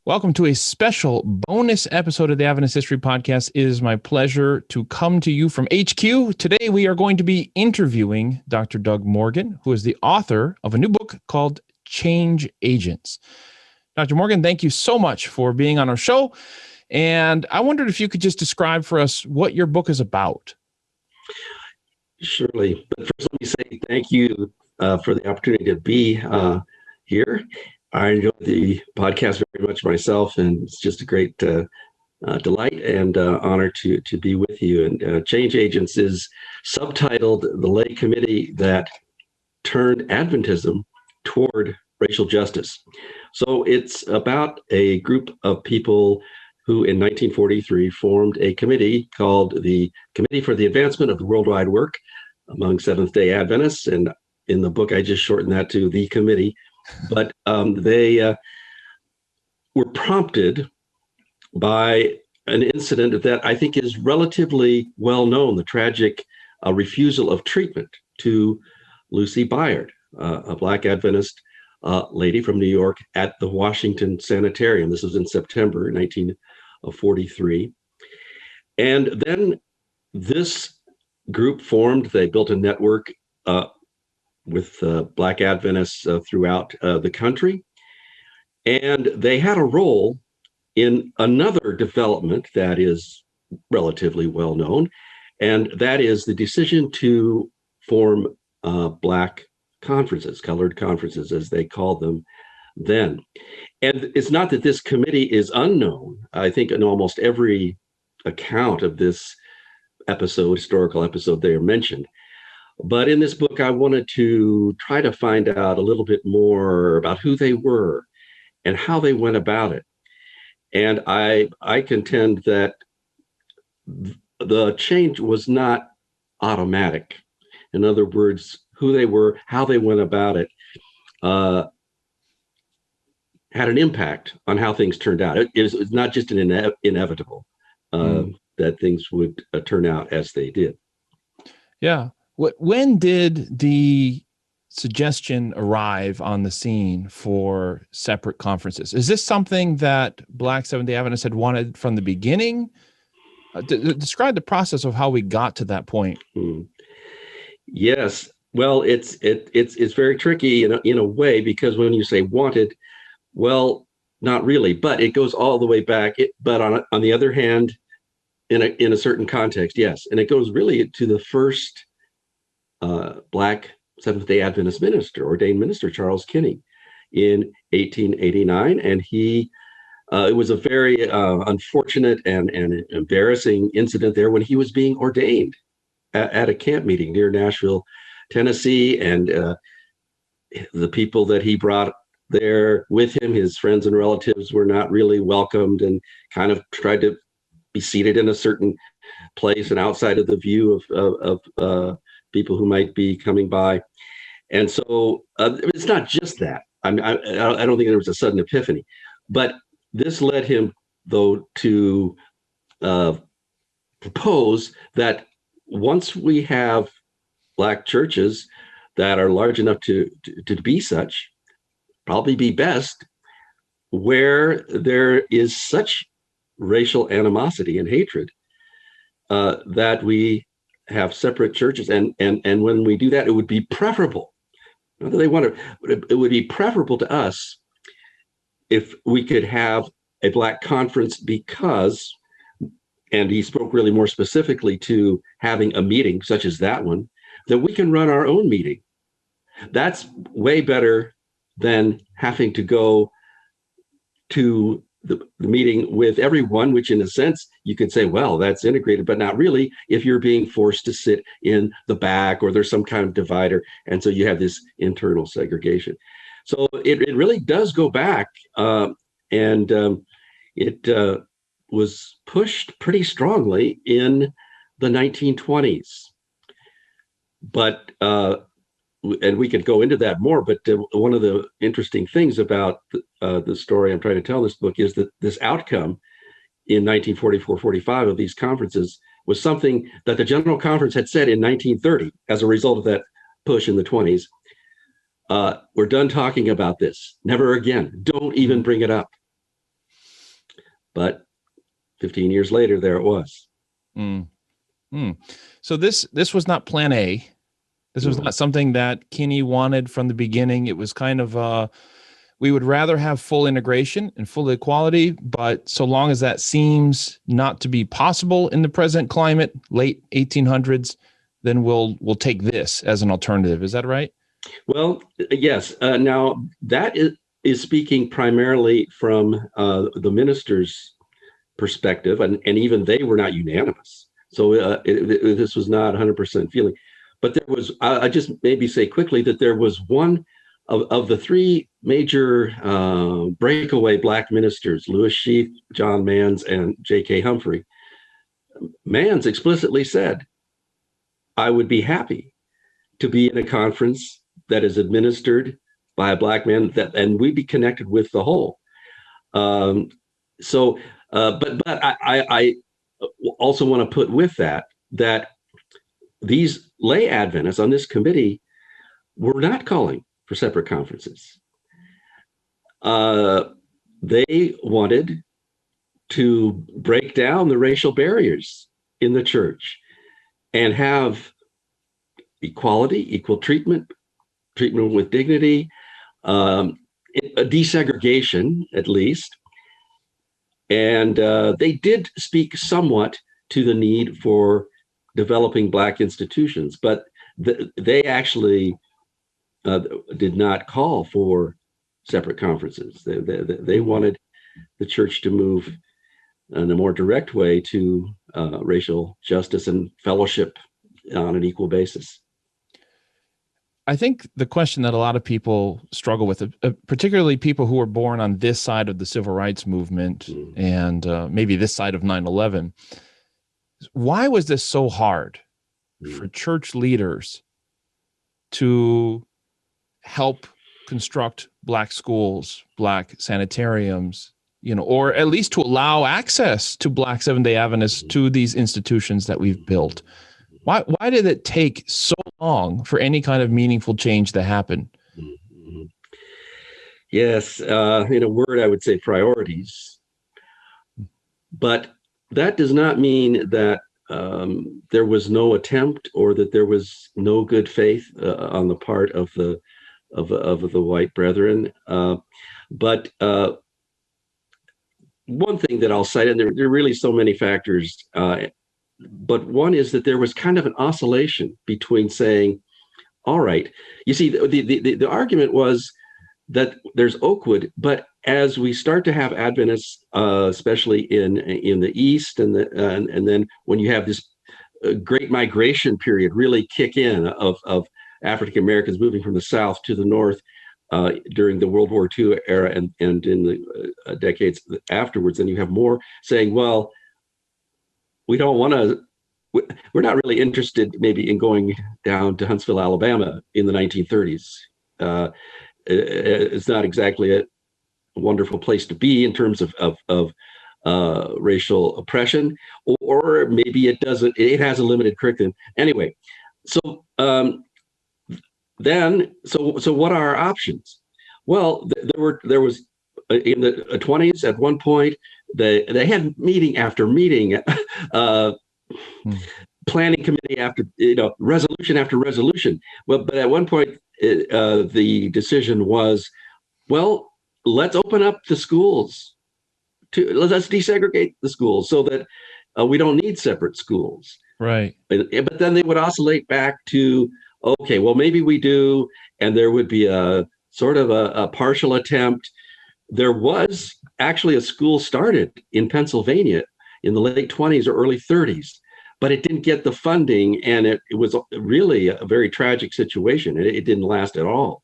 Welcome to a special bonus episode of the Adventist History Podcast. It is my pleasure to come to you from HQ. Today, we are going to be interviewing Dr. Doug Morgan, who is the author of a new book called Change Agents. Dr. Morgan, thank you so much for being on our show. And I wondered if you could just describe for us what your book is about. Surely. But first, let me say thank you for the opportunity to be here. I enjoy the podcast very much myself, and it's just a great delight and honor to be with you. And Change Agents is subtitled The Lay Committee That Turned Adventism Toward Racial Justice. So it's about a group of people who in 1943 formed a committee called the Committee for the Advancement of the Worldwide Work among Seventh-day Adventists. And in the book, I just shortened that to the committee. But they were prompted by an incident that I think is relatively well known, the tragic refusal of treatment to Lucy Byrd, a Black Adventist lady from New York at the Washington Sanitarium. This was in September 1943. And then this group formed, they built a network with Black Adventists throughout the country. And they had a role in another development that is relatively well known, and that is the decision to form Black conferences, colored conferences, as they called them then. And it's not that this committee is unknown. I think in almost every account of this historical episode, they are mentioned. But in this book, I wanted to try to find out a little bit more about who they were and how they went about it. And I contend that the change was not automatic. In other words, who they were, how they went about it, had an impact on how things turned out. It was not just an inevitable that things would turn out as they did. Yeah. When did the suggestion arrive on the scene for separate conferences? Is this something that Black Seventh-day Adventists had wanted from the beginning? Describe the process of how we got to that point. Yes. Well, it's very tricky in a way, because when you say wanted, well, not really, but it goes all the way back. But on the other hand, in a certain context, yes, and it goes really to the first Black Seventh-day Adventist minister, ordained minister, Charles Kinney, in 1889. And it was a very unfortunate and embarrassing incident there when he was being ordained at a camp meeting near Nashville, Tennessee. And the people that he brought there with him, his friends and relatives, were not really welcomed and kind of tried to be seated in a certain place and outside of the view of people who might be coming by. And so it's not just that. I don't think there was a sudden epiphany, but this led him, though, to propose that once we have Black churches that are large enough to be such, probably be best where there is such racial animosity and hatred that we have separate churches, and when we do that, it would be preferable. Not that they want to, but it would be preferable to us if we could have a Black conference, because, and he spoke really more specifically to having a meeting such as that one, that we can run our own meeting. That's way better than having to go to the meeting with everyone, which in a sense you could say, well, that's integrated, but not really if you're being forced to sit in the back or there's some kind of divider. And so you have this internal segregation. So it really does go back, and it was pushed pretty strongly in the 1920s. But and we could go into that more, but one of the interesting things about the story I'm trying to tell in this book is that this outcome in 1944-45 of these conferences was something that the General Conference had said in 1930 as a result of that push in the 20s. We're done talking about this. Never again. Don't even bring it up. But 15 years later, there it was. Mm. Mm. So this was not Plan A. This was No. not something that Kinney wanted from the beginning. It was kind of we would rather have full integration and full equality, but so long as that seems not to be possible in the present climate, late 1800s, then we'll take this as an alternative. Is that right? Well, yes. Now, that is speaking primarily from the minister's perspective, and even they were not unanimous. So this was not 100% feeling. But there was, I just maybe say quickly that there was one of the three major breakaway Black ministers, Lewis Sheath, John Manns, and J.K. Humphrey. Manns explicitly said, I would be happy to be in a conference that is administered by a Black man, and we'd be connected with the whole. But I also want to put with that these lay Adventists on this committee were not calling for separate conferences. They wanted to break down the racial barriers in the church and have equality, equal treatment with dignity, a desegregation at least. And they did speak somewhat to the need for developing Black institutions, but they actually did not call for separate conferences. They wanted the church to move in a more direct way to racial justice and fellowship on an equal basis. I think the question that a lot of people struggle with, particularly people who were born on this side of the civil rights movement and maybe this side of 9/11, why was this so hard for church leaders to help construct Black schools, Black sanitariums, or at least to allow access to Black Seventh-day Adventists to these institutions that we've built? Why did it take so long for any kind of meaningful change to happen? Yes, in a word, I would say priorities. But that does not mean that there was no attempt or that there was no good faith on the part of the white brethren. But one thing that I'll cite, and there are really so many factors, but one is that there was kind of an oscillation between saying, all right, you see, the argument was that there's Oakwood, but as we start to have Adventists, especially in the East, and then when you have this great migration period really kick in of African Americans moving from the South to the North during the World War II era and in the decades afterwards, then you have more saying, well, we don't want to, we're not really interested maybe in going down to Huntsville, Alabama in the 1930s. It's not exactly a wonderful place to be in terms of racial oppression, or maybe it has a limited curriculum. Anyway, so what are our options? Well, there was in the 20s at one point, they had meeting after meeting, planning committee after resolution after resolution. Well, but at one point, the decision was, well, let's open up the schools. Let's desegregate the schools so that we don't need separate schools. Right. But then they would oscillate back to, okay, well, maybe we do, and there would be a sort of a partial attempt. There was actually a school started in Pennsylvania in the late 20s or early 30s, but it didn't get the funding, and it was really a very tragic situation. It didn't last at all.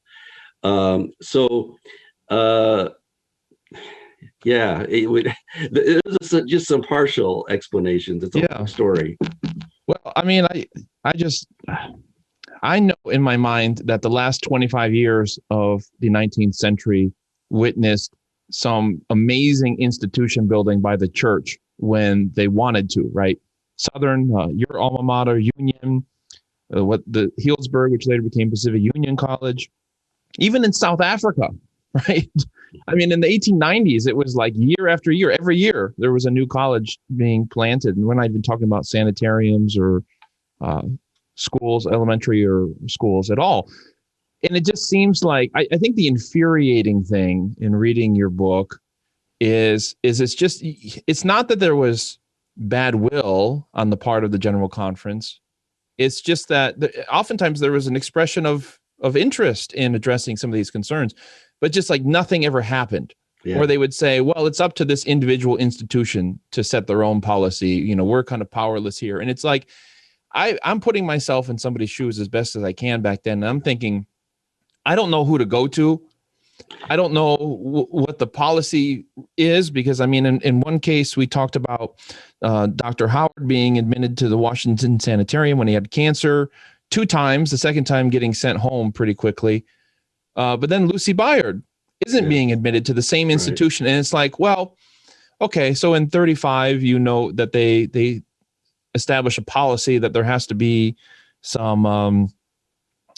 Yeah, it was just some partial explanations. It's a long story. Well, I mean, I know in my mind that the last 25 years of the 19th century witnessed some amazing institution building by the church when they wanted to, right? Southern, your alma mater, Union, the Healdsburg, which later became Pacific Union College, even in South Africa, right? I mean, in the 1890s, it was like year after year, every year there was a new college being planted. And we're not even talking about sanitariums or schools, elementary or schools at all. And it just seems like, I think the infuriating thing in reading your book is it's not that there was bad will on the part of the General Conference. It's just that oftentimes there was an expression of interest in addressing some of these concerns, but just like nothing ever happened. Yeah. Or they would say, well, it's up to this individual institution to set their own policy. We're kind of powerless here. And it's like, I'm putting myself in somebody's shoes as best as I can back then. And I'm thinking, I don't know who to go to. I don't know what the policy is, because I mean, in one case, we talked about Dr. Howard being admitted to the Washington Sanitarium when he had cancer 2 times, the second time getting sent home pretty quickly. But then Lucy Byrd isn't being admitted to the same institution. Right. And it's like, well, okay, so in 35, that they establish a policy that there has to be some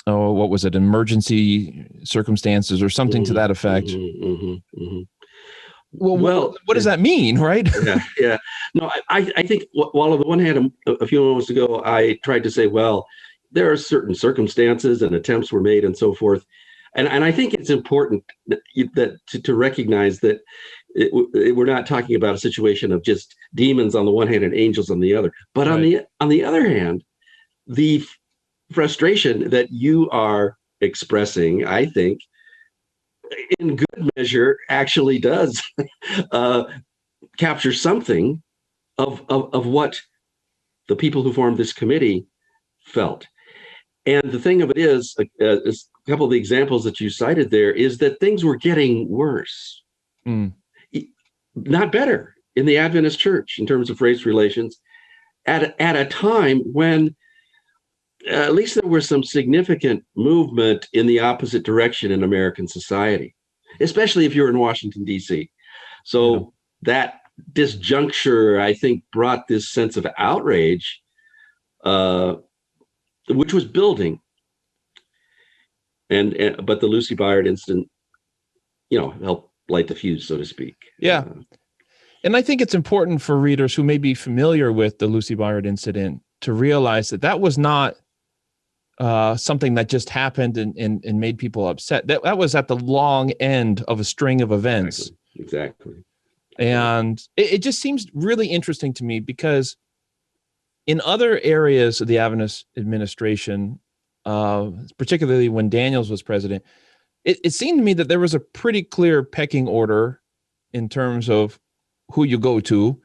what was it, emergency circumstances or something to that effect. Well, what does that mean, right? Yeah. No, I think while on the one hand, a few moments ago, I tried to say, well, there are certain circumstances and attempts were made and so forth. And I think it's important that to recognize that we're not talking about a situation of just demons on the one hand and angels on the other. But right. on the other hand, the frustration that you are expressing, I think, in good measure, actually does capture something of what the people who formed this committee felt. And the thing of it is a couple of the examples that you cited there is that things were getting worse, not better, in the Adventist Church in terms of race relations at a time when at least there was some significant movement in the opposite direction in American society, especially if you're in Washington, D.C. So that disjuncture, I think, brought this sense of outrage, which was building. But the Lucy Byrd incident, helped light the fuse, so to speak. Yeah. And I think it's important for readers who may be familiar with the Lucy Byrd incident to realize that was not something that just happened and made people upset. That was at the long end of a string of events. Exactly. And it just seems really interesting to me, because in other areas of the Adventist administration, particularly when Daniels was president, it seemed to me that there was a pretty clear pecking order in terms of who you go to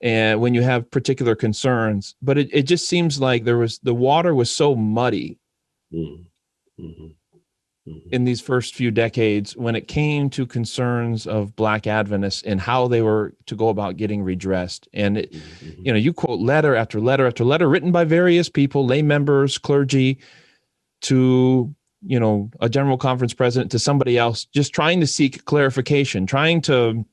and when you have particular concerns. But it just seems like the water was so muddy in these first few decades when it came to concerns of Black Adventists and how they were to go about getting redressed. And you quote letter after letter after letter written by various people, lay members, clergy, to a General Conference president, to somebody else, just trying to seek clarification, trying to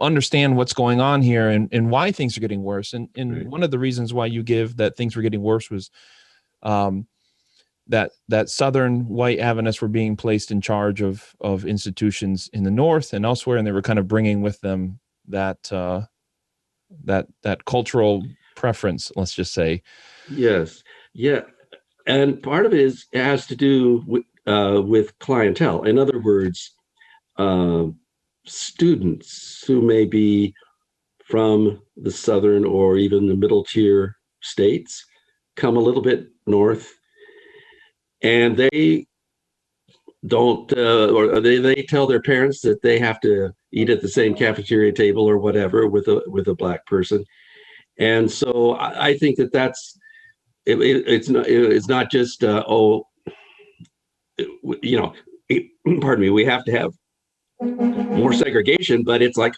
understand what's going on here and why things are getting worse. And one of the reasons why you give that things were getting worse was that Southern white Adventists were being placed in charge of institutions in the North and elsewhere, and they were kind of bringing with them that cultural preference, let's just say. Yes, yeah, and part of it has to do with clientele. In other words, students who may be from the southern or even the middle tier states come a little bit north, and they don't or they tell their parents that they have to eat at the same cafeteria table or whatever with a Black person. And so I think that's it's not just pardon me, we have to have more segregation, but it's like,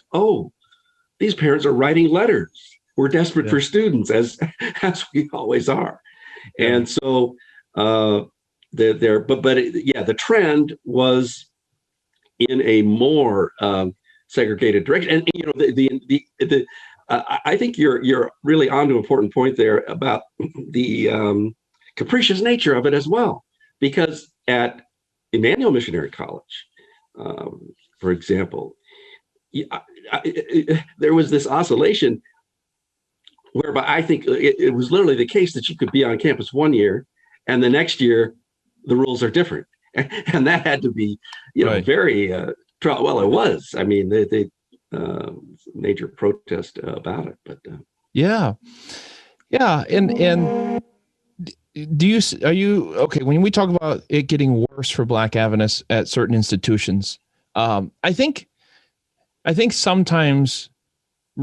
these parents are writing letters. We're desperate for students, as we always are. And so the trend was in a more segregated direction. And I think you're really onto an important point there about the capricious nature of it as well, because at Emmanuel Missionary College, for example, there was this oscillation whereby I think it was literally the case that you could be on campus one year and the next year the rules are different. And that had to be, Right. very, well, it was. I mean, they major protest about it, but Yeah. Yeah. And are you, okay, when we talk about it getting worse for Black Adventists at certain institutions, I think sometimes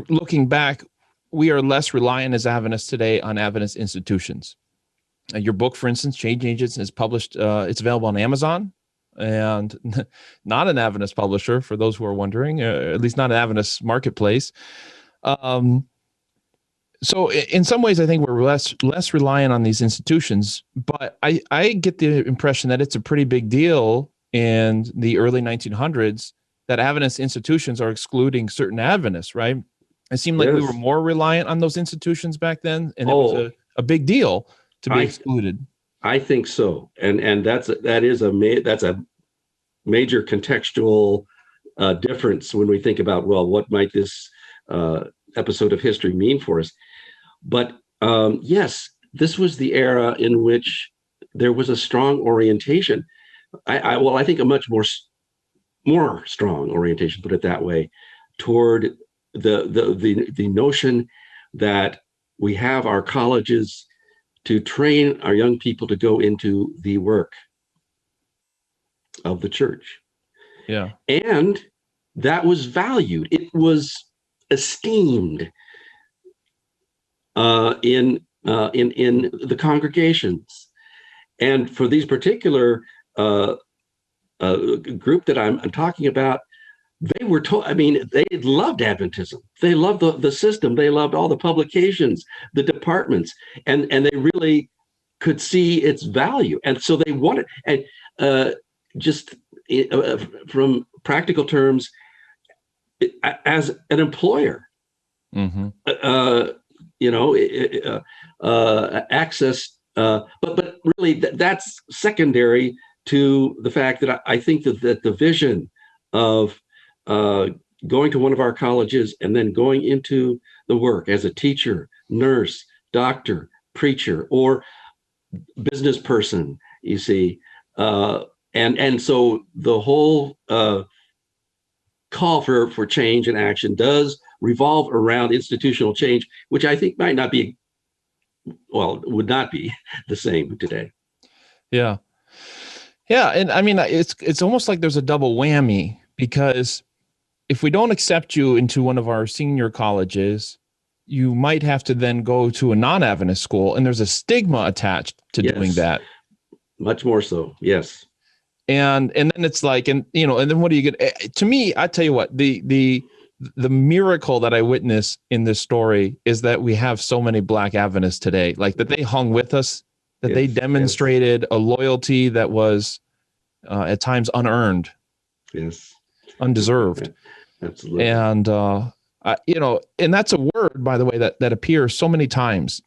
looking back, we are less reliant as Adventists today on Adventist institutions. Your book, for instance, Change Agents, is published. It's available on Amazon, and not an Adventist publisher, for those who are wondering, at least not an Adventist marketplace. So in some ways, I think we're less reliant on these institutions, but I get the impression that it's a pretty big deal in the early 1900s that Adventist institutions are excluding certain Adventists, right? It seemed like we were more reliant on those institutions back then, and it was a big deal to be excluded. I think so, and that's a major contextual difference when we think about, well, what might this episode of history mean for us? But yes, this was the era in which there was a strong orientation. I think a much more strong orientation, put it that way, toward the notion that we have our colleges to train our young people to go into the work of the church. Yeah. And that was valued. It was esteemed in the congregations. And for these particular group that I'm talking about, they were told, they loved Adventism. They loved the system. They loved all the publications, the departments, and they really could see its value. And so they wanted, and just from practical terms, as an employer, access, but really that's secondary to the fact that I think that the vision of going to one of our colleges and then going into the work as a teacher, nurse, doctor, preacher, or business person, you see, and so the whole call for change and action does revolve around institutional change, which I think would not be the same today. Yeah. Yeah. And it's almost like there's a double whammy, because if we don't accept you into one of our senior colleges, you might have to then go to a non-Adventist school, and there's a stigma attached to doing that. Much more so. Yes. And then it's like, and then what do you get? To me, I tell you what, the miracle that I witness in this story is that we have so many Black Adventists today, like that they hung with us, that they demonstrated a loyalty that was at times unearned, undeserved. Absolutely. And, and that's a word, by the way, that appears so many times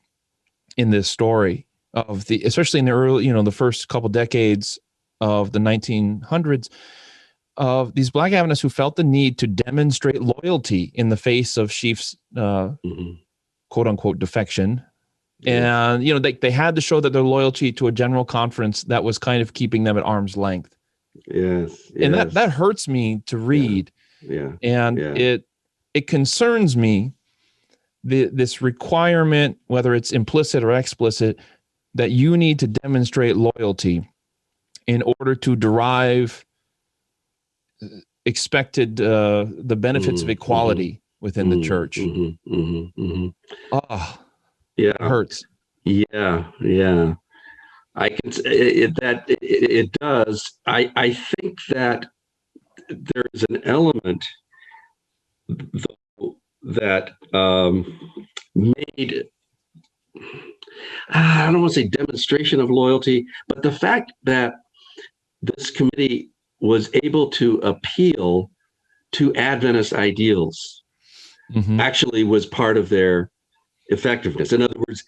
in this story especially in the early, the first couple decades of the 1900s, of these Black Adventists who felt the need to demonstrate loyalty in the face of Sheaf's quote unquote defection. And, they had to show that their loyalty to a general conference that was kind of keeping them at arm's length. Yes. And that hurts me to read. And it concerns me, this requirement, whether it's implicit or explicit, that you need to demonstrate loyalty in order to derive expected the benefits of equality within the church. It hurts. Yeah. I can say it does. I think that there's an element that made, I don't want to say demonstration of loyalty, but the fact that this committee was able to appeal to Adventist ideals actually was part of their effectiveness. In other words,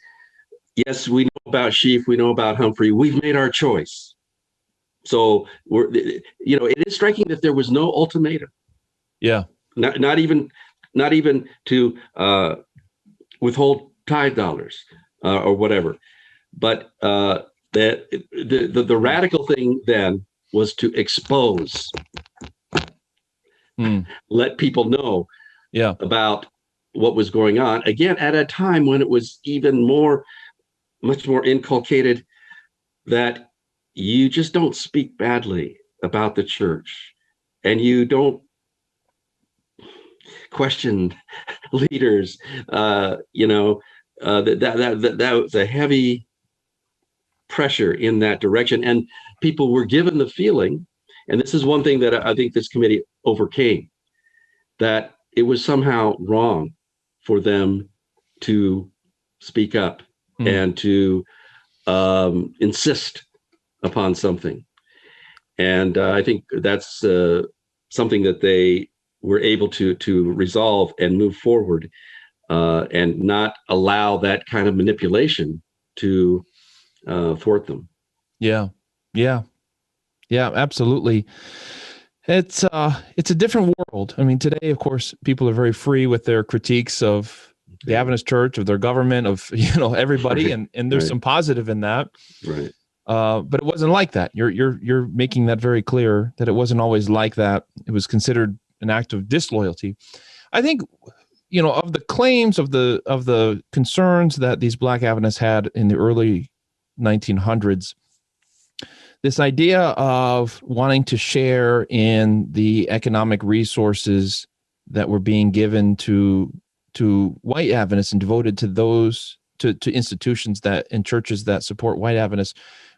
yes, we know about Sheaf, we know about Humphrey, we've made our choice. So it is striking that there was no ultimatum. Yeah. Not even to withhold tithe dollars or whatever. But that the radical thing then was to expose, let people know about what was going on. Again, at a time when it was even much more inculcated that you just don't speak badly about the church, and you don't question leaders. That was a heavy pressure in that direction, and people were given the feeling, and this is one thing that I think this committee overcame, that it was somehow wrong for them to speak up and to insist upon something. And I think that's something that they were able to resolve and move forward, and not allow that kind of manipulation to thwart them. Yeah, absolutely. It's a different world. I mean, today, of course, people are very free with their critiques of the Adventist Church, of their government, of everybody, Right. and there's some positive in that. Right. But it wasn't like that. You're making that very clear, that it wasn't always like that. It was considered an act of disloyalty. I think, of the claims of the concerns that these Black Adventists had in the early 1900s, this idea of wanting to share in the economic resources that were being given to white Adventists and devoted to those to institutions that and churches that support white Adventists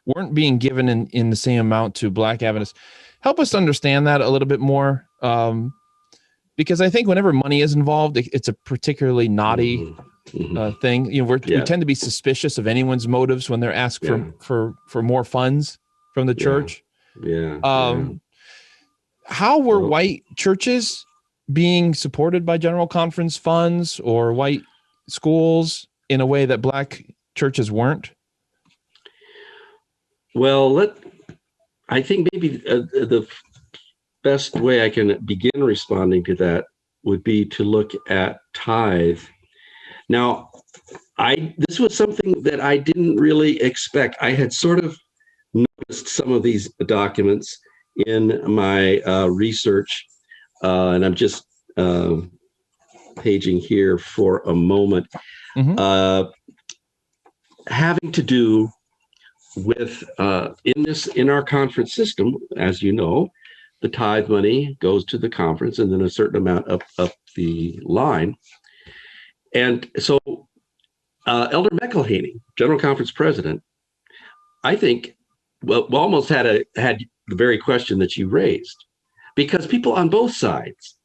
weren't being given in the same amount to Black Adventists. Help us understand that a little bit more, because I think whenever money is involved, it's a particularly naughty thing. We tend to be suspicious of anyone's motives when they're asked for more funds from the church. How were white churches being supported by General Conference funds or white schools in a way that Black churches weren't? Well, I think maybe the best way I can begin responding to that would be to look at tithe. Now, this was something that I didn't really expect. I had sort of noticed some of these documents in my research, and I'm just paging here for a moment, having to do with in our conference system. As you know, the tithe money goes to the conference, and then a certain amount up the line. And so Elder McElhaney, General Conference President, I think, almost had the very question that you raised, because people on both sides,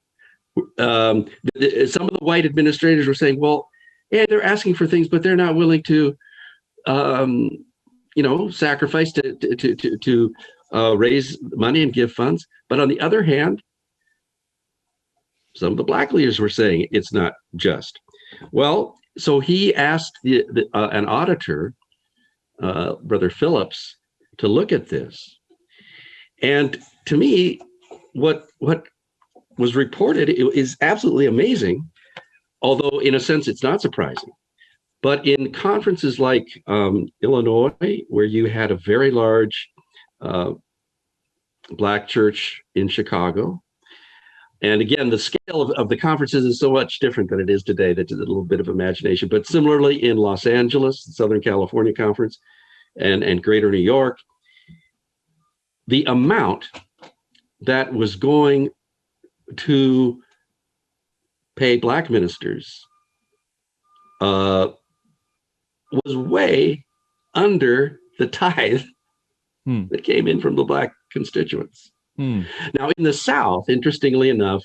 some of the white administrators were saying, well, yeah, they're asking for things, but they're not willing to, sacrifice to raise money and give funds. But on the other hand, some of the Black leaders were saying it's not just. Well, so he asked an auditor, Brother Phillips, to look at this. And to me, what was reported is absolutely amazing, although in a sense it's not surprising. But in conferences like Illinois, where you had a very large Black church in Chicago, and again, the scale of the conferences is so much different than it is today. That's a little bit of imagination. But similarly in Los Angeles, the Southern California Conference, and Greater New York, the amount that was going to pay Black ministers was way under the tithe that came in from the Black constituents. Now, in the South, interestingly enough,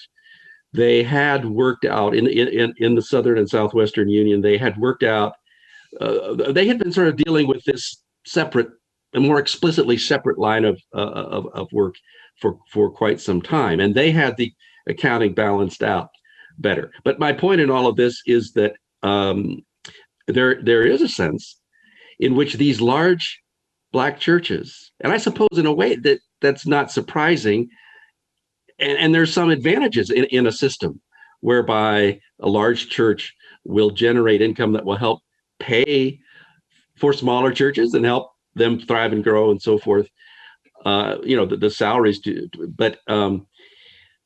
they had worked out in the Southern and Southwestern Union. They had worked out. They had been sort of dealing with this a more explicitly separate line of work for quite some time, and they had the accounting balanced out better. But my point in all of this is that there is a sense in which these large Black churches, and I suppose in a way that that's not surprising. And there's some advantages in a system whereby a large church will generate income that will help pay for smaller churches and help them thrive and grow and so forth. The salaries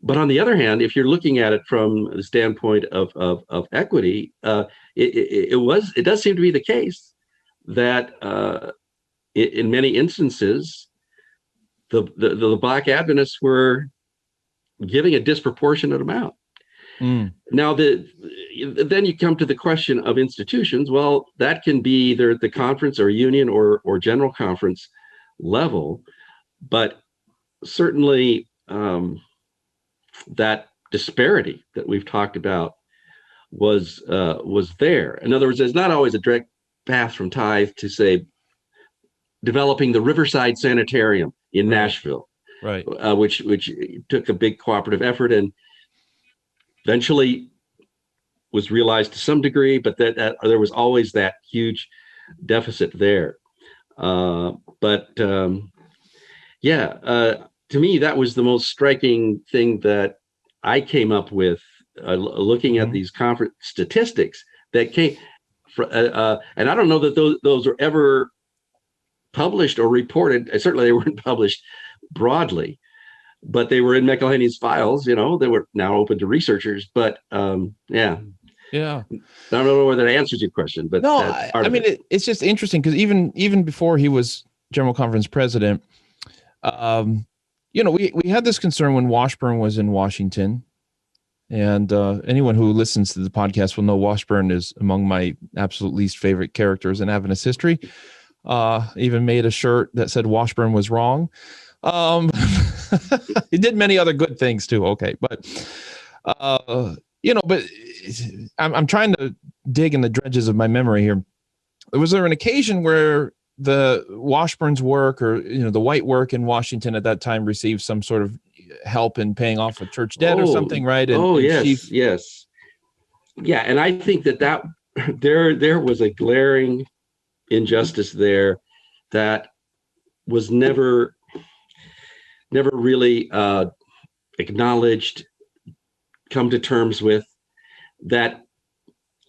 but on the other hand, if you're looking at it from the standpoint of equity, it does seem to be the case that in many instances, the Black Adventists were giving a disproportionate amount. Now, then you come to the question of institutions. Well, that can be either at the conference or union or general conference level, but certainly that disparity that we've talked about was there. In other words, there's not always a direct path from tithe to, say, developing the Riverside Sanitarium in Nashville, right? Which took a big cooperative effort and eventually was realized to some degree, but that there was always that huge deficit there. To me, that was the most striking thing that I came up with looking at these conference statistics that came from, and I don't know that those are ever published or reported. Certainly they weren't published broadly, but they were in McElhaney's files. They were now open to researchers. But yeah. I don't know whether that answers your question, but no, I mean, it's just interesting because even before he was General Conference president, we had this concern when Washburn was in Washington, and anyone who listens to the podcast will know Washburn is among my absolute least favorite characters in Adventist history. Even made a shirt that said Washburn was wrong. He did many other good things too. Okay, but but I'm trying to dig in the dredges of my memory here. Was there an occasion where the Washburn's work or the white work in Washington at that time received some sort of help in paying off a church debt or something, right? Yes. Yeah, and I think that there was a glaring injustice there that was never really acknowledged, come to terms with, that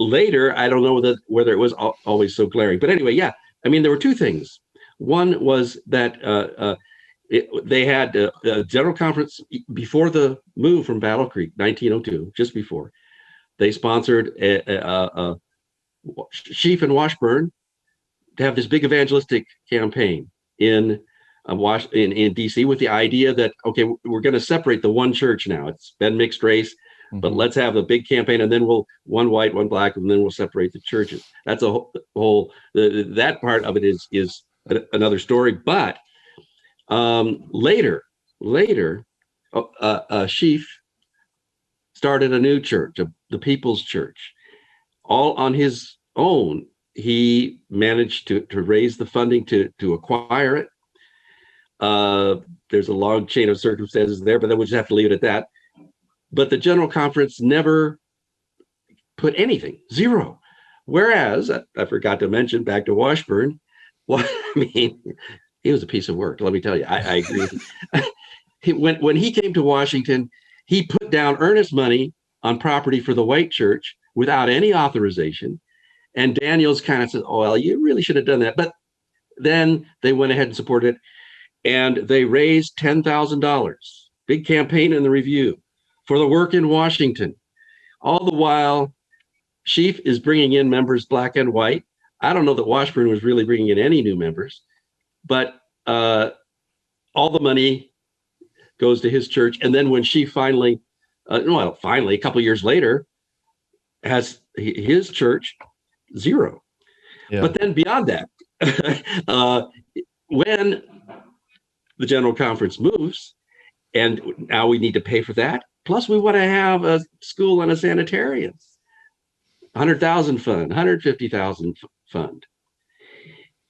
later, I don't know whether it was always so glaring. But anyway, yeah, I mean, there were two things. One was that they had a general conference before the move from Battle Creek, 1902, just before. They sponsored Sheaf and Washburn to have this big evangelistic campaign in DC with the idea that, okay, we're going to separate the one church now. It's been mixed race, but let's have a big campaign, and then one white, one black, and then we'll separate the churches. That's a whole that part of it is another story. But later, Sheaf started a new church, the People's Church, all on his own. He managed to raise the funding to acquire it. There's a long chain of circumstances there, but then we'll just have to leave it at that. But the General Conference never put anything, zero. Whereas, I forgot to mention, back to Washburn, he was a piece of work, let me tell you. I agree with you. When he came to Washington, he put down earnest money on property for the white church without any authorization. And Daniels kind of said, oh, well, you really should have done that. But then they went ahead and supported it. And they raised $10,000, big campaign in the Review, for the work in Washington. All the while, Sheaf is bringing in members, black and white. I don't know that Washburn was really bringing in any new members, but all the money goes to his church. And then when Sheaf finally, a couple of years later, has his church, zero. Yeah. But then beyond that, when the General Conference moves, and now we need to pay for that, plus we want to have a school and a sanitarium, $100,000 fund, $150,000 fund.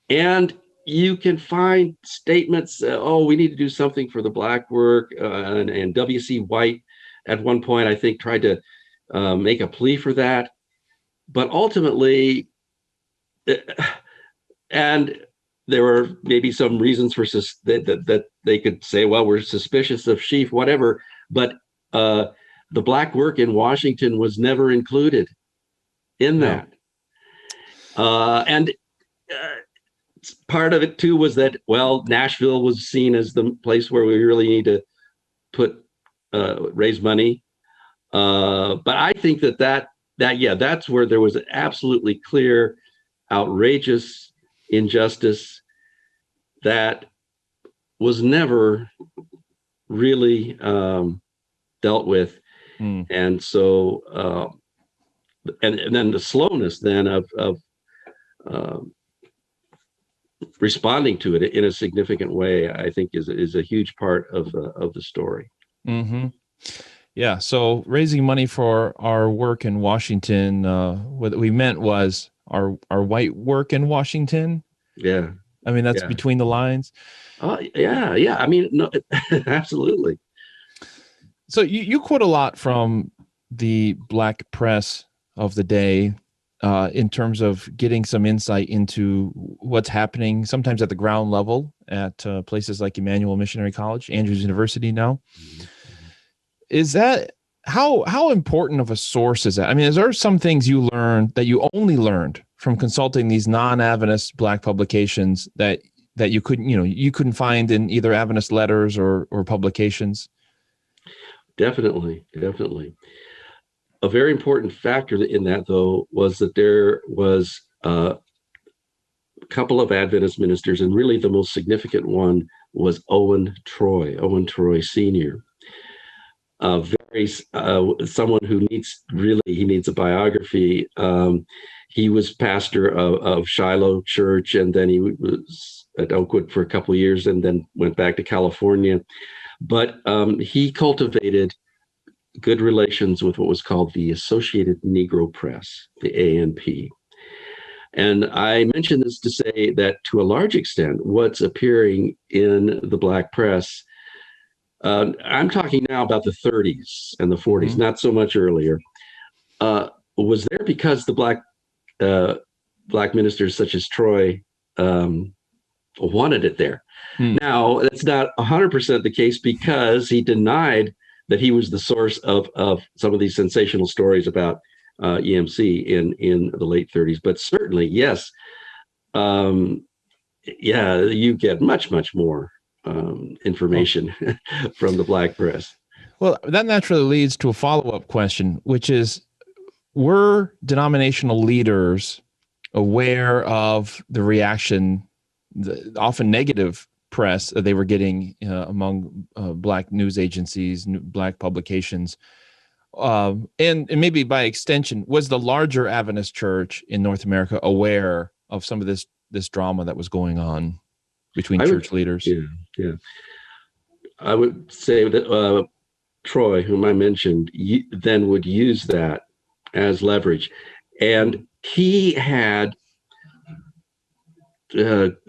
And you can find statements, we need to do something for the black work, and W.C. White at one point, I think, tried to make a plea for that. But ultimately, and there were maybe some reasons for that they could say, well, we're suspicious of Sheaf, whatever. But the black work in Washington was never included in that. And part of it too was that, well, Nashville was seen as the place where we really need to raise money. But I think that's where there was an absolutely clear, outrageous injustice that was never really dealt with. And so, and then the slowness then of responding to it in a significant way, I think is a huge part of the story. Mm-hmm. Yeah. So raising money for our work in Washington, what we meant was our white work in Washington. Yeah. I mean, that's between the lines. Yeah. I mean, no, absolutely. So you quote a lot from the black press of the day in terms of getting some insight into what's happening, sometimes at the ground level at places like Emmanuel Missionary College, Andrews University now. Mm-hmm. Is that how important of a source is that? I mean, is there some things you learned that you only learned from consulting these non-Adventist black publications that you couldn't find in either Adventist letters or publications? Definitely. A very important factor in that, though, was that there was a couple of Adventist ministers, and really the most significant one was Owen Troy Sr. Someone who needs a biography. He was pastor of Shiloh Church, and then he was at Oakwood for a couple of years, and then went back to California. But he cultivated good relations with what was called the Associated Negro Press, the ANP. And I mention this to say that to a large extent, what's appearing in the black press, I'm talking now about the 30s and the 40s, mm-hmm. not so much earlier, was there because the black ministers such as Troy wanted it there. Now, that's not 100% the case, because he denied that he was the source of some of these sensational stories about EMC in the late 30s. But certainly, yes, you get much more information from the black press. Well, that naturally leads to a follow-up question, which is, were denominational leaders aware of the reaction, the often negative press that they were getting among black news agencies, black publications, and maybe by extension, was the larger Adventist Church in North America aware of some of this drama that was going on between church leaders? Yeah. I would say that Troy, whom I mentioned, then would use that as leverage, and he had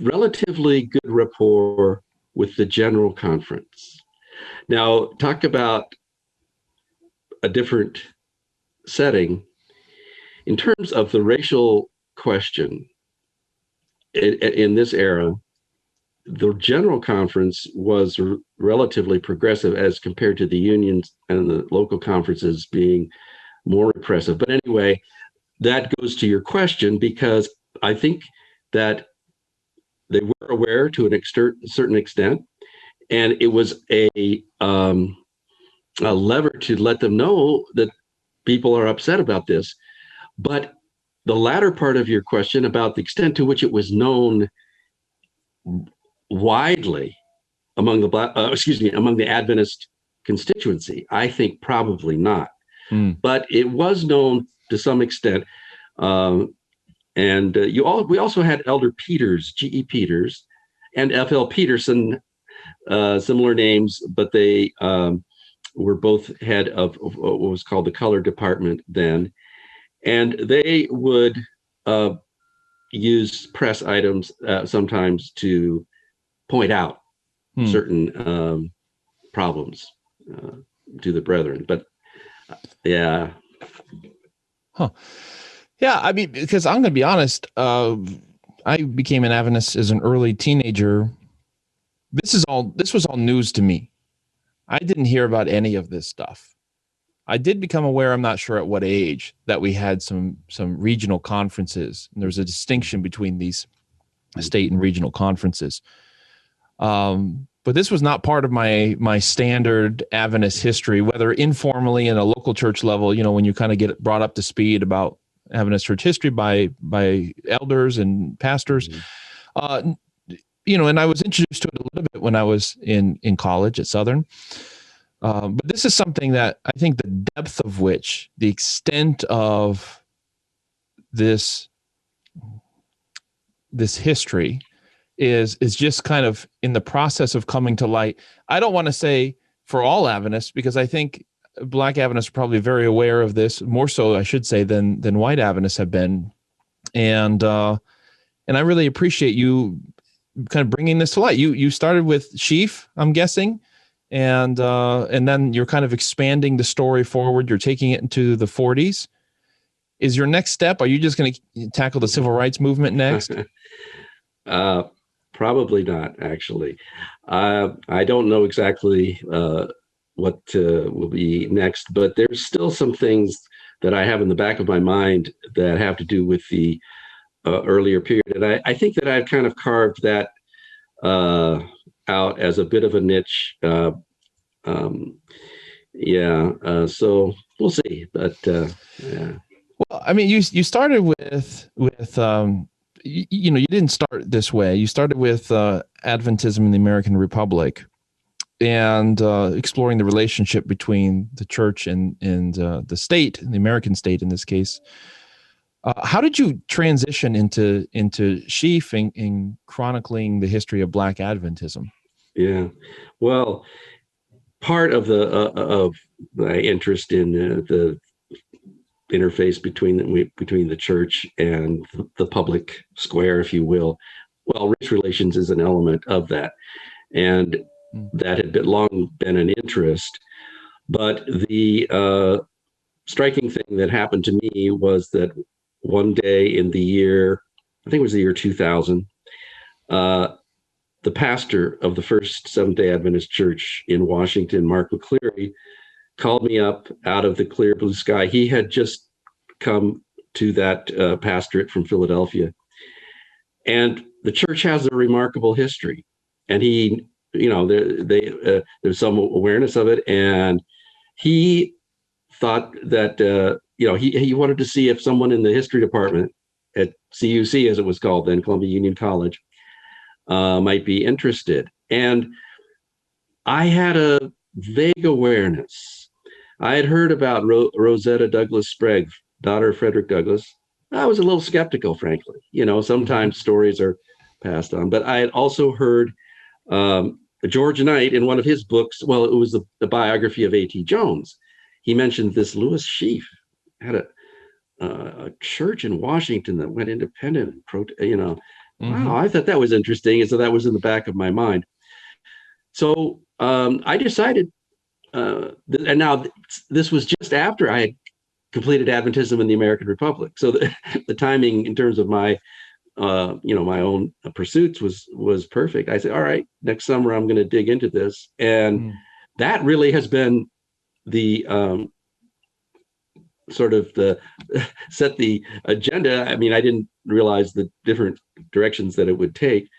relatively good rapport with the General Conference. Now, talk about a different setting. In terms of the racial question in this era, the General Conference was relatively progressive as compared to the unions and the local conferences being more repressive. But anyway, that goes to your question, because I think that they were aware to a certain extent, and it was a lever to let them know that people are upset about this. But the latter part of your question about the extent to which it was known widely among the Adventist constituency, I think probably not. But it was known to some extent. And we also had Elder Peters, G.E. Peters, and F.L. Peterson, similar names, but they were both head of what was called the color department then. And they would use press items sometimes to point out certain problems to the brethren. But yeah. Huh. Yeah, I mean, because I'm going to be honest, I became an Adventist as an early teenager, this was all news to me. I didn't hear about any of this stuff. I did become aware, I'm not sure at what age, that we had some regional conferences, and there's a distinction between these state and regional conferences. But this was not part of my standard Adventist history, whether informally in a local church level, when you kind of get brought up to speed about Adventist church history by elders and pastors. And I was introduced to it a little bit when I was in college at Southern. But this is something that I think the depth of which, the extent of this history is just kind of in the process of coming to light. I don't want to say for all Adventists, because I think Black Adventists are probably very aware of this, more so, I should say, than white Adventists have been. And I really appreciate you kind of bringing this to light. You started with sheaf, I'm guessing, and then you're kind of expanding the story forward. You're taking it into the 40s. Is your next step, are you just going to tackle the civil rights movement next? Probably not, actually. I don't know exactly what will be next, but there's still some things that I have in the back of my mind that have to do with the earlier period. And I think that I've kind of carved that out as a bit of a niche. So we'll see. But yeah. Well, I mean, you started with you didn't start this way. You started with Adventism in the American Republic, and exploring the relationship between the church and the state, the American state in this case. How did you transition into sheaf in chronicling the history of Black Adventism? Yeah, well, part of my interest in the interface between the church and the public square, if you will. Well, race relations is an element of that, and that had long been an interest. But the striking thing that happened to me was that one day in the year, I think it was the year 2000, the pastor of the first Seventh-day Adventist Church in Washington, Mark McCleary, called me up out of the clear blue sky. He had just come to that pastorate from Philadelphia. And the church has a remarkable history. And he, there's some awareness of it. And he thought that, he wanted to see if someone in the history department at CUC, as it was called then, Columbia Union College, might be interested. And I had a vague awareness. I had heard about Rosetta Douglas Sprague, daughter of Frederick Douglass. I was a little skeptical, frankly. Sometimes stories are passed on. But I had also heard George Knight in one of his books. Well, it was the biography of A.T. Jones. He mentioned this Lewis Sheaf had a church in Washington that went independent. Wow, I thought that was interesting. And so that was in the back of my mind. So I decided, and now this was just after I had completed Adventism in the American Republic. So the timing in terms of my, my own pursuits was perfect. I said, all right, next summer I'm going to dig into this. And that really has been the sort of set the agenda. I mean, I didn't realize the different directions that it would take,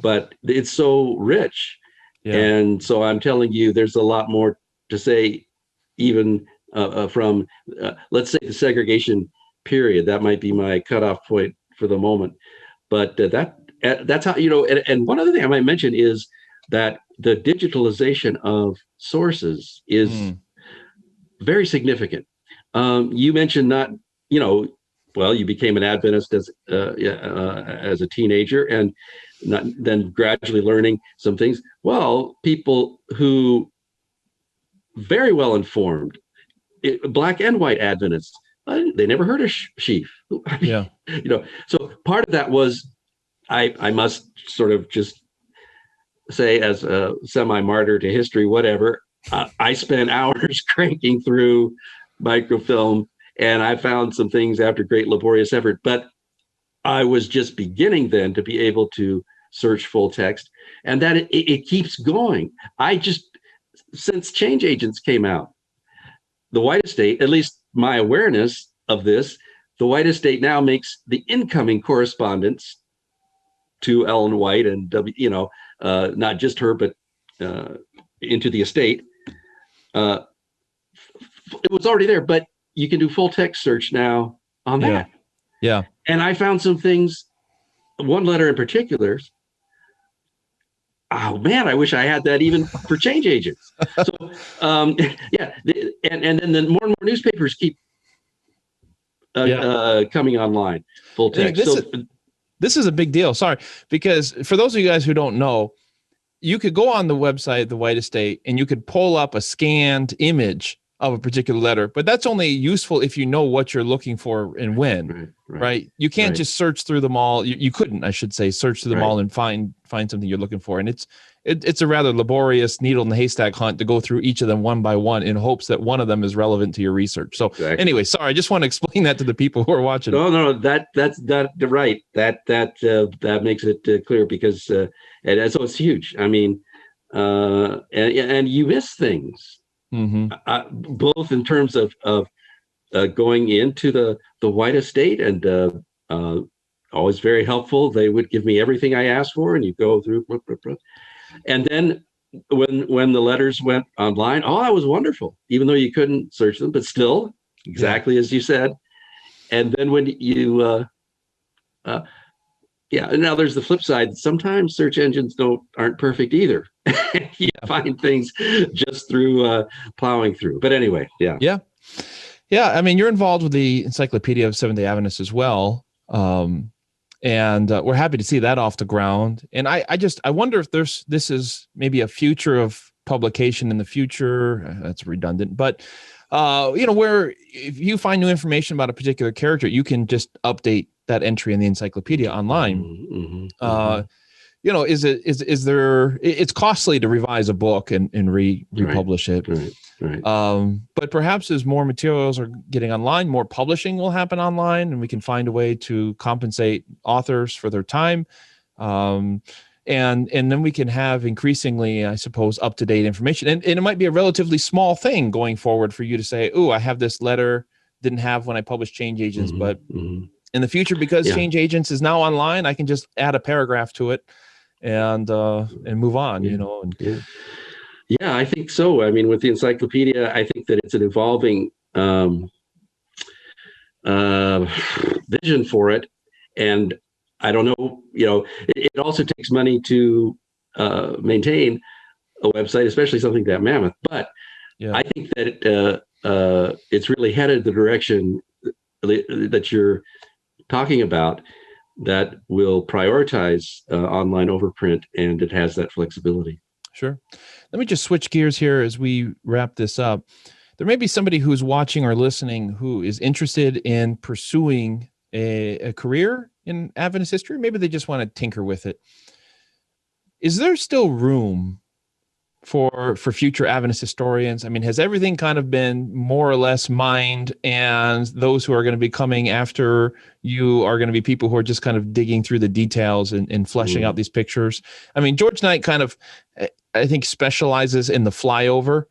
but it's so rich. Yeah. And so I'm telling you, there's a lot more to say, even from, let's say, the segregation period. That might be my cutoff point for the moment. But that's how, and one other thing I might mention is that the digitalization of sources is very significant. You mentioned you became an Adventist as a teenager and then gradually learning some things. Well, people who very well informed, Black and white Adventists, they never heard of sheaf. Yeah. So part of that was, I must sort of just say, as a semi-martyr to history, whatever, I spent hours cranking through microfilm, and I found some things after great laborious effort. But I was just beginning then to be able to search full text, and that it keeps going. Since change agents came out, the white estate, at least my awareness of this, the white estate now makes the incoming correspondence to Ellen White and not just her, but into the estate. It was already there, but you can do full text search now on that. Yeah. And I found some things, one letter in particular. Oh man, I wish I had that even for change agents. So and then more and more newspapers keep coming online, full text. This is a big deal. Sorry, because for those of you guys who don't know, you could go on the website, the White Estate, and you could pull up a scanned image of a particular letter, but that's only useful if you know what you're looking for and when, right? You can't just search through them all. You couldn't, I should say, search through them all and find something you're looking for. And it's a rather laborious needle in the haystack hunt to go through each of them one by one in hopes that one of them is relevant to your research. So anyway, sorry, I just want to explain that to the people who are watching. No, that's right. That makes it clear because and so it's huge. I mean, and you miss things. Both in terms of going into the White Estate and always very helpful. They would give me everything I asked for, and you go through. And then when the letters went online, that was wonderful. Even though you couldn't search them, but still, exactly as you said. And then when you, and now there's the flip side. Sometimes search engines aren't perfect either. You find things just through plowing through. But anyway, yeah. I mean, you're involved with the Encyclopedia of Seventh-day Adventists as well, and we're happy to see that off the ground. And I wonder if this is maybe a future of publication in the future. That's redundant, but where if you find new information about a particular character, you can just update that entry in the encyclopedia online. Is there? It's costly to revise a book and republish it. Right. But perhaps as more materials are getting online, more publishing will happen online, and we can find a way to compensate authors for their time. And then we can have increasingly, I suppose, up-to-date information. And it might be a relatively small thing going forward for you to say, I have this letter, didn't have when I published Change Agents, but in the future, because Change Agents is now online, I can just add a paragraph to it and move on, Yeah, I think so. I mean, with the encyclopedia, I think that it's an evolving vision for it. And I don't know, it also takes money to maintain a website, especially something that mammoth. But I think that it's really headed the direction that you're talking about, that will prioritize online over print, and it has that flexibility. Sure. Let me just switch gears here as we wrap this up. There may be somebody who's watching or listening who is interested in pursuing a career in Adventist history. Maybe they just want to tinker with it. Is there still room for future Adventist historians? I mean, has everything kind of been more or less mined, and those who are going to be coming after you are going to be people who are just kind of digging through the details and fleshing out these pictures? I mean, George Knight kind of, I think, specializes in the flyover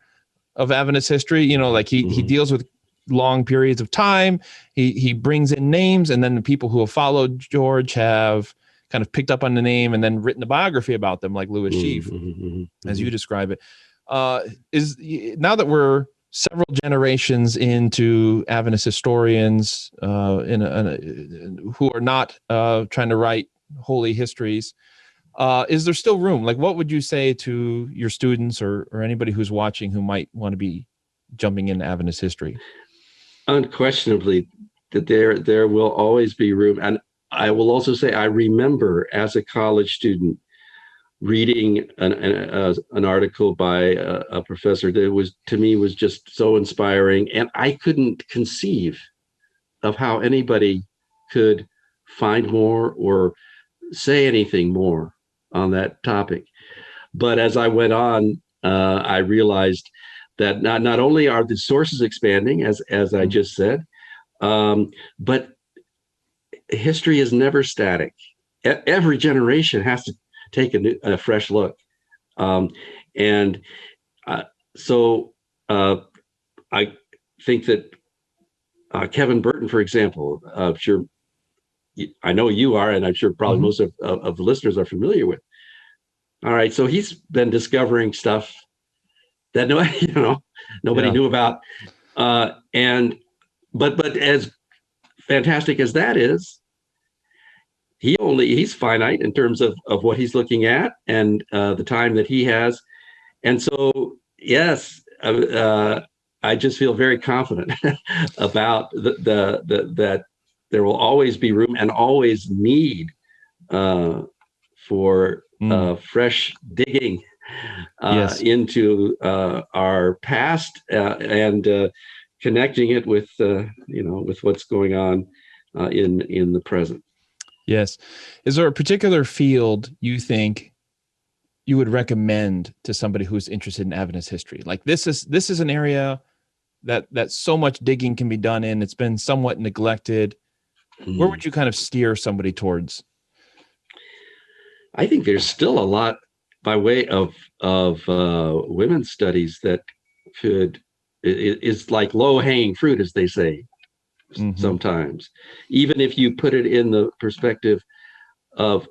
of Adventist history. Like he deals with long periods of time. He brings in names, and then the people who have followed George have kind of picked up on the name and then written a biography about them, like Lewis Sheaf, as you describe it. Now that we're several generations into Adventist historians who are not trying to write holy histories, is there still room? Like, what would you say to your students or anybody who's watching who might want to be jumping into Adventist history? Unquestionably, that there will always be room. And I will also say, I remember as a college student reading an article by a professor that was just so inspiring, and I couldn't conceive of how anybody could find more or say anything more on that topic. But as I went on, I realized that not only are the sources expanding, as I just said, but history is never static. Every generation has to take a fresh look. So I think that Kevin Burton, for example, sure, I know you are, and I'm sure probably most of the listeners are familiar with. All right, so he's been discovering stuff that nobody knew about, but as fantastic as that is, he's finite in terms of what he's looking at and the time that he has, and so yes, I just feel very confident about that there will always be room and always need for fresh digging into our past and connecting it with with what's going on in the present. Yes. Is there a particular field you think you would recommend to somebody who's interested in Adventist history? Like this is an area that so much digging can be done in. It's been somewhat neglected. Where would you kind of steer somebody towards? I think there's still a lot by way of women's studies that is like low-hanging fruit, as they say. Sometimes, even if you put it in the perspective of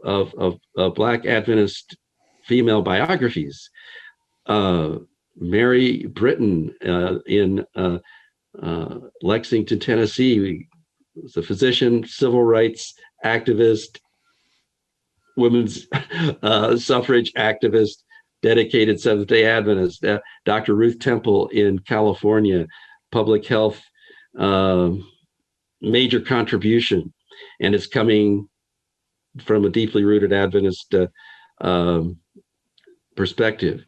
Black Adventist female biographies, Mary Britton in Lexington, Tennessee, was a physician, civil rights activist, women's suffrage activist, dedicated Seventh-day Adventist. Dr. Ruth Temple in California, public health major contribution, and it's coming from a deeply rooted Adventist perspective.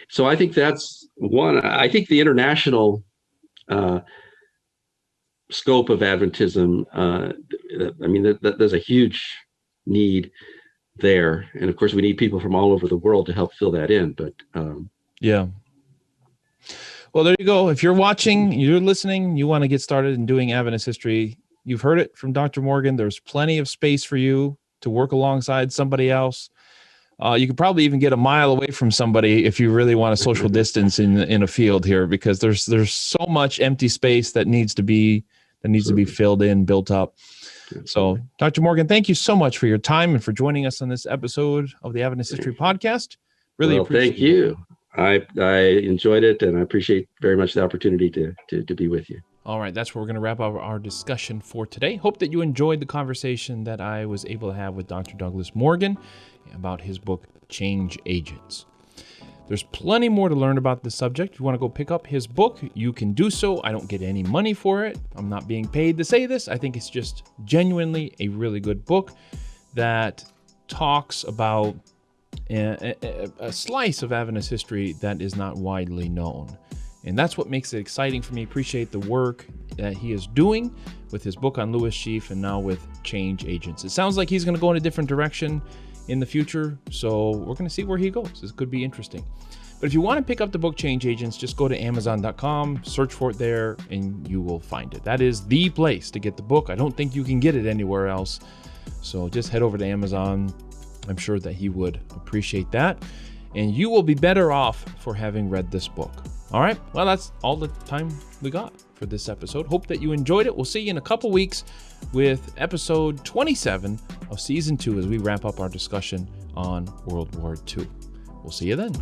So I think that's one. I think the international scope of Adventism, there's a huge need there, and of course we need people from all over the world to help fill that in. But well, there you go. If you're watching, you're listening, you want to get started in doing Adventist history, you've heard it from Dr. Morgan. There's plenty of space for you to work alongside somebody else. You could probably even get a mile away from somebody if you really want to social distance in a field here, because there's so much empty space that needs to be filled in, built up. So, Dr. Morgan, thank you so much for your time and for joining us on this episode of the Adventist History Podcast. Really appreciate it. Thank you. I enjoyed it, and I appreciate very much the opportunity to be with you. All right, that's where we're going to wrap up our discussion for today. Hope that you enjoyed the conversation that I was able to have with Dr. Douglas Morgan about his book, Change Agents. There's plenty more to learn about this subject. If you want to go pick up his book, you can do so. I don't get any money for it. I'm not being paid to say this. I think it's just genuinely a really good book that talks about a slice of Adventist history that is not widely known. And that's what makes it exciting for me. Appreciate the work that he is doing with his book on Lewis Sheaf and now with Change Agents. It sounds like he's going to go in a different direction in the future, so we're going to see where he goes. This could be interesting. But if you want to pick up the book Change Agents, just go to Amazon.com, search for it there, and you will find it. That is the place to get the book. I don't think you can get it anywhere else. So just head over to Amazon. I'm sure that he would appreciate that. And you will be better off for having read this book. All right, well, that's all the time we got for this episode. Hope that you enjoyed it. We'll see you in a couple weeks with episode 27 of season 2 as we wrap up our discussion on World War II. We'll see you then.